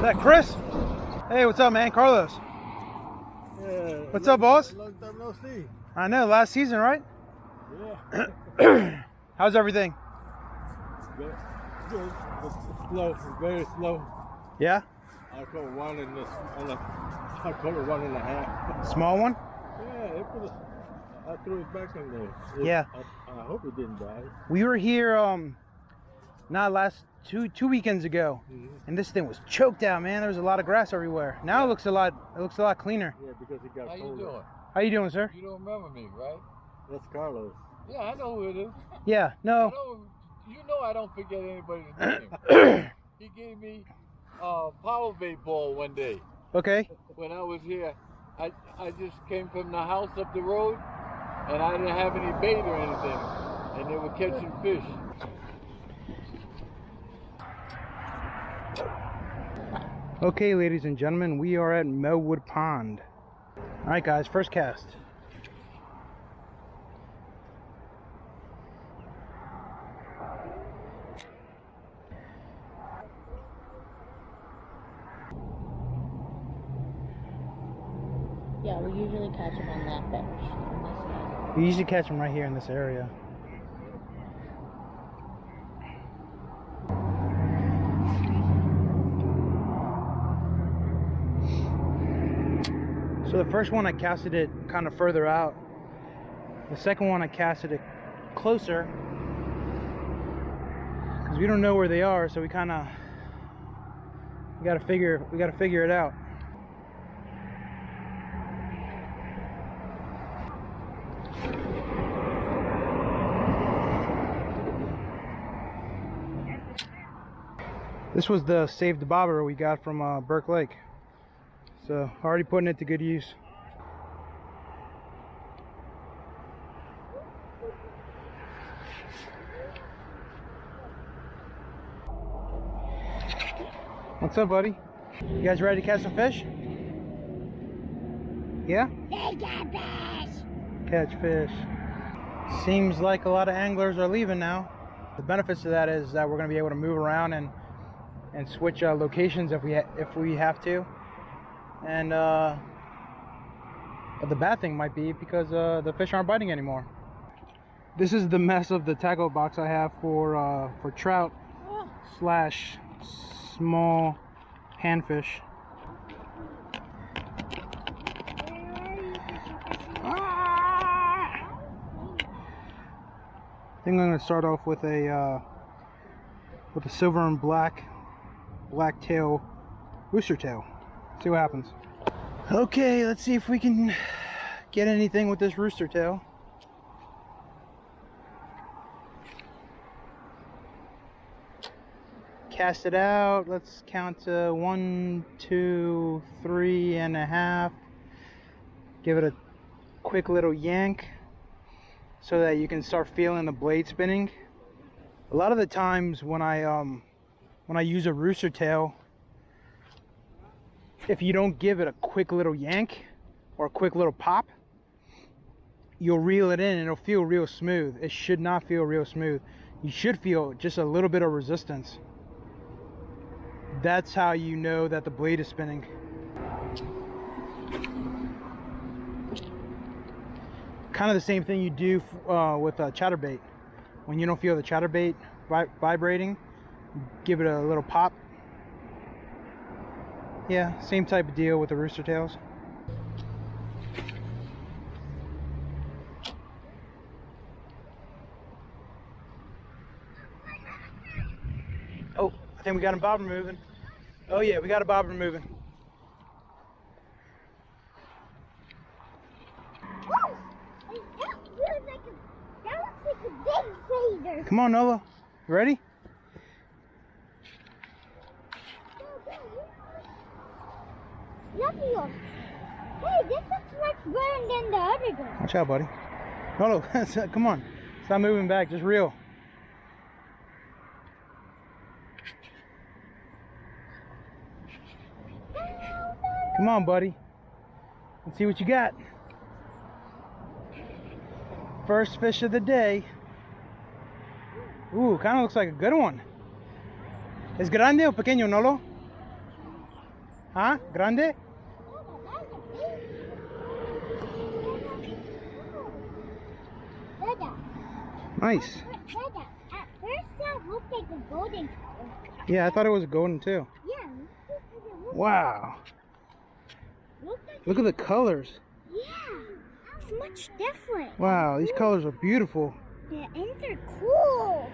that Chris? Hey, what's up, man? Carlos. Yeah. What's up, boss? Long time no see. I know, last season, right? Yeah. How's everything? Good. Good. It's slow. Very slow. Yeah? I caught one in this. I caught 1.5. Small one? Yeah. I threw it back in there. Yeah. I hope it didn't die. We were here, not last two weekends ago, and this thing was choked out, man. There was a lot of grass everywhere. Now it looks a lot cleaner. Yeah, because it got How colder. you doing? How you doing, sir? You don't remember me, right? That's Carlos. Yeah, I know who it is. Yeah, no. You know I don't forget anybody's name. He gave me a power bait ball one day Okay. when I was here. I just came from the house up the road, and I didn't have any bait or anything, and they were catching fish. Okay, ladies and gentlemen, we are at Mellwood Pond. All right, guys, first cast. Yeah, we usually catch them on that fish. On this guy. We usually catch them right here in this area. So the first one I casted it kind of further out. The second one I casted it closer because we don't know where they are, so we gotta figure it out. This was the saved bobber we got from Burke Lake. So already putting it to good use. What's up, buddy? You guys ready to catch some fish? Yeah? Catch fish. Seems like a lot of anglers are leaving now. The benefits to that is that we're going to be able to move around and switch locations if we have to. And but the bad thing might be because the fish aren't biting anymore. This is the mess of the tackle box I have for trout slash small panfish. I think I'm going to start off with a silver and black tail rooster tail. See what happens. Okay, let's see if we can get anything with this rooster tail. Cast it out. Let's count to 1, 2, 3.5. Give it a quick little yank so that you can start feeling the blade spinning. A lot of the times when I use a rooster tail, if you don't give it a quick little yank or a quick little pop, you'll reel it in and it'll feel real smooth. It should not feel real smooth. You should feel just a little bit of resistance. That's how you know that the blade is spinning. Kind of the same thing you do with a chatterbait. When you don't feel the chatterbait vibrating, give it a little pop. Yeah, same type of deal with the rooster tails. Oh, I think we got a bobber moving. Oh yeah, we got a bobber moving. Come on, Nova. You ready? Hey, this is much better than the other one. Watch out, buddy. No, come on. Stop moving back. Just reel. Come on, buddy. Let's see what you got. First fish of the day. Ooh, kind of looks like a good one. ¿Es grande o pequeño, Nolo? Huh? Grande? Nice. Dada, at first that looked like a golden color. Yeah, I thought it was golden too. Yeah. Wow. Like Look at the colors. yeah. It's much different. Wow, these colors are beautiful. The ends are cool.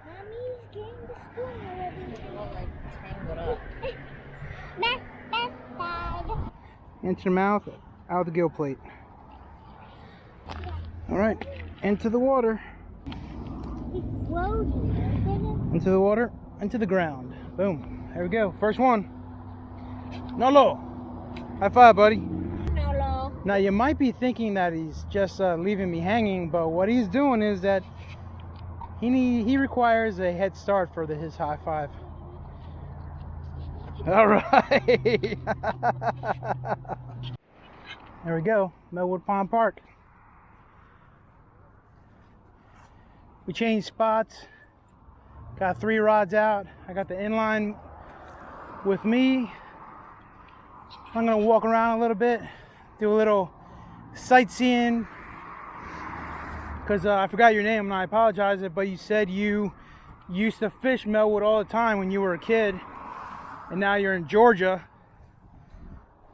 Mommy's getting the spoon already. Dad. Into the mouth, out of the gill plate. All right, into the water. It's floating. Into the water, into the ground. Boom. There we go. First one. Nolo. High five, buddy. Nolo. Now you might be thinking that he's just leaving me hanging, but what he's doing is that he requires a head start for his high five. All right. There we go. Mellwood Pond Park. We changed spots. Got 3 rods out. I got the inline with me. I'm gonna walk around a little bit, do a little sightseeing. Because I forgot your name and I apologize, but you said you used to fish Mellwood all the time when you were a kid, and now you're in Georgia.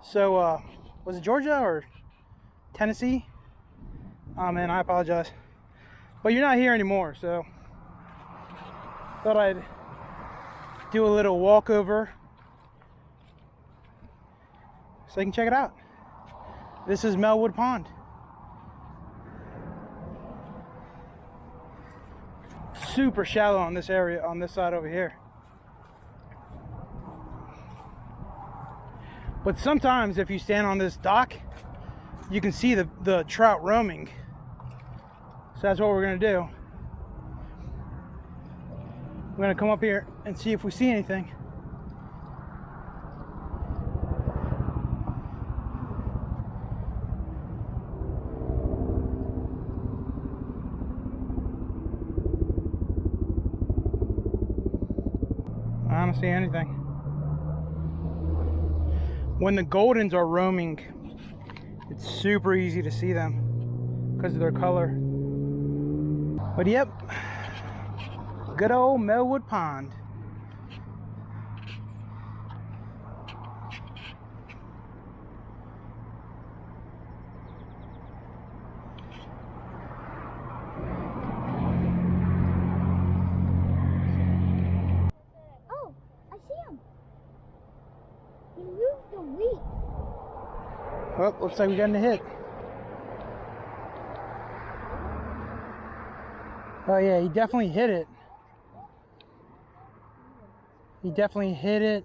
So, was it Georgia or Tennessee? Oh man, I apologize. But you're not here anymore, so thought I'd do a little walkover so you can check it out. This is Mellwood Pond. Super shallow on this area, on this side over here. But sometimes if you stand on this dock, you can see the trout roaming. So that's what we're gonna do. We're gonna come up here and see if we see anything. I don't see anything. When the goldens are roaming, it's super easy to see them because of their color. But yep, good old Mellwood Pond. Oh, I see him. He moved the reef. Oh, looks like we got a hit. Oh yeah, he definitely hit it. He definitely hit it.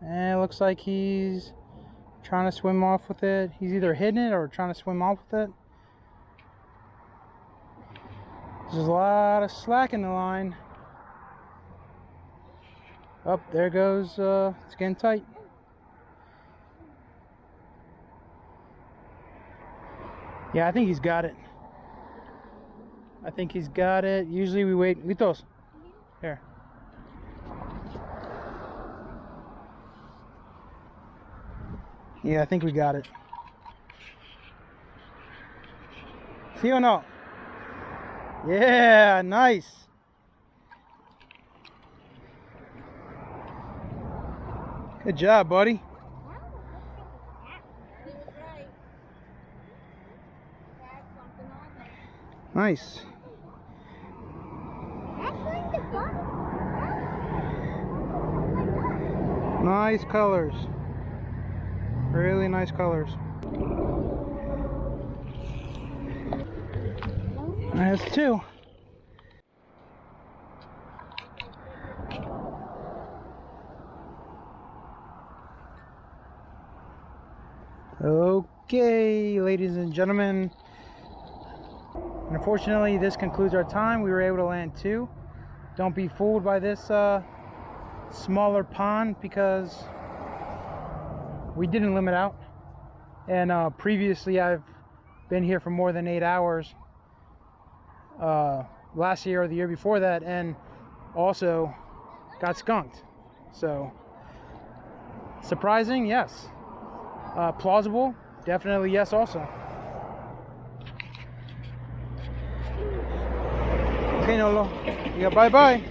And it looks like he's trying to swim off with it. He's either hitting it or trying to swim off with it. There's a lot of slack in the line. Up there goes, it's getting tight. Yeah, I think he's got it. I think he's got it. Usually we wait. Litos. Here. Yeah, I think we got it. See or no? Yeah, nice. Good job, buddy. Nice. That's like the bottom. Nice colors. Really nice colors. That's 2. Okay, ladies and gentlemen. Unfortunately, this concludes our time. We were able to land 2. Don't be fooled by this smaller pond because we didn't limit out. And previously, I've been here for more than 8 hours. Last year or the year before that, and also got skunked. So, surprising, yes. Plausible, definitely yes also. Okay, Nolo. Yeah, bye-bye.